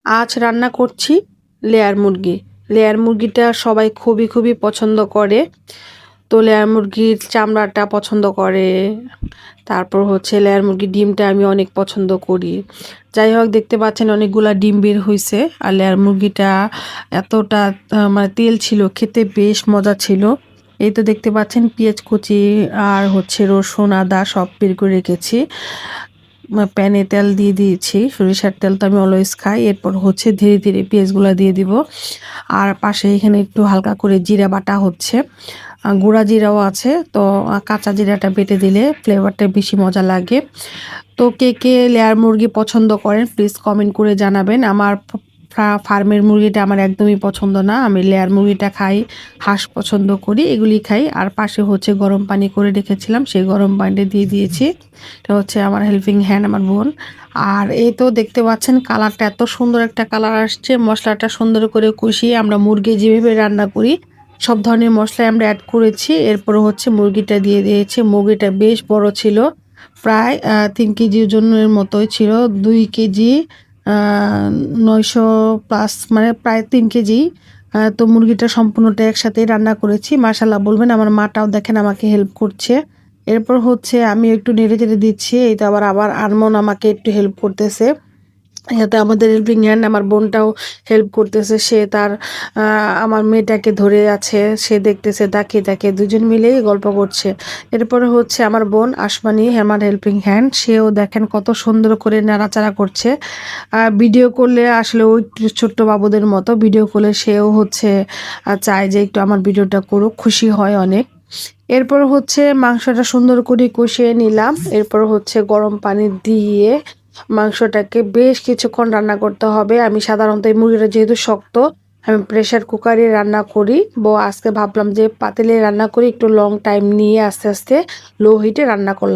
আজ রান্না করছি লেয়ার মুরগি। লেয়ার মুরগিটা সবাই খুবই পছন্দ করে। তো লেয়ার মুরগির চামড়াটা পছন্দ করে। তারপর হচ্ছে লেয়ার মুরগির ডিমটা আমি অনেক পছন্দ করি। যাই হোক, দেখতে পাচ্ছেন অনেকগুলা ডিম বের হইছে। আর লেয়ার মুরগিটা এতটা মানে তেল ছিল, খেতে বেশ মজা ছিল। এই তো দেখতে পাচ্ছেন পেঁয়াজ কুচি আর হচ্ছে রসুন আদা সব বের করে রেখেছি। প্যানে তেল দিয়ে দিয়েছি, সরিষার তেল তো আমি অলওয়েজ খাই। এরপর হচ্ছে ধীরে ধীরে পেঁয়াজগুলো দিয়ে দিব। আর পাশে এখানে একটু হালকা করে জিরা বাটা হচ্ছে, গুঁড়া জিরাও আছে। তো কাঁচা জিরাটা বেটে দিলে ফ্লেভারটা বেশি মজা লাগে। তো কে কে লেয়ার মুরগি পছন্দ করেন প্লিজ কমেন্ট করে জানাবেন। আমার ফার্মের মুরগিটা আমার একদমই পছন্দ না, আমি লেয়ার মুরগিটা খাই, হাঁস পছন্দ করি, এগুলি খাই। আর পাশে হচ্ছে গরম পানি করে রেখেছিলাম, সেই গরম পানিটা দিয়ে দিয়েছি। এটা হচ্ছে আমার হেল্পিং হ্যান্ড, আমার বোন। আর এই তো দেখতে পাচ্ছেন কালারটা এত সুন্দর একটা কালার আসছে। মশলাটা সুন্দর করে কষিয়ে আমরা মুরগি যেভাবে রান্না করি সব ধরনের মশলাই আমরা অ্যাড করেছি। এরপর হচ্ছে মুরগিটা দিয়ে দিয়েছি। মুরগিটা বেশ বড় ছিল, প্রায় 3 কেজি ওজনের মতোই ছিল। 2 কেজি 900 প্লাস, মানে প্রায় 3 কেজি। তো মুরগিটা সম্পূর্ণটা একসাথে রান্না করেছি। মাশাল্লাহ বলবেন, আমার মাটাও দেখেন আমাকে হেল্প করছে। এরপর হচ্ছে আমি একটু নেড়ে চেড়ে দিচ্ছি। এই তো আবার আনমন আমাকে একটু হেল্প করতেছে। যাতে আমাদের হেল্পিং হ্যান্ড, আমার বোনটাও হেল্প করতেছে। সে তার আমার মেয়েটাকে ধরে আছে, সে দেখতেছে তাকিয়ে তাকিয়ে, দুজন মিলেই গল্প করছে। এরপরে হচ্ছে আমার বোন আসমানি, আমার হেল্পিং হ্যান্ড, সেও দেখেন কত সুন্দর করে নাড়াচাড়া করছে। ভিডিও করলে আসলে ওই ছোট্ট বাবুদের মতো ভিডিও করলে সেও হচ্ছে চায় যে একটু আমার ভিডিওটা করুক, খুশি হয় অনেক। এরপর হচ্ছে মাংসটা সুন্দর করে কষিয়ে নিলাম। এরপর হচ্ছে গরম পানি দিয়ে মাংসটাকে বেশ কিছুক্ষণ রান্না করতে হবে। আমি সাধারণত এই মুরগিটা যেহেতু শক্ত, আমি প্রেসার কুকারে রান্না করি। আজকে ভাবলাম যে পাতিলে রান্না করি, একটু লং টাইম নিয়ে আস্তে আস্তে লো হিটে রান্না করলাম।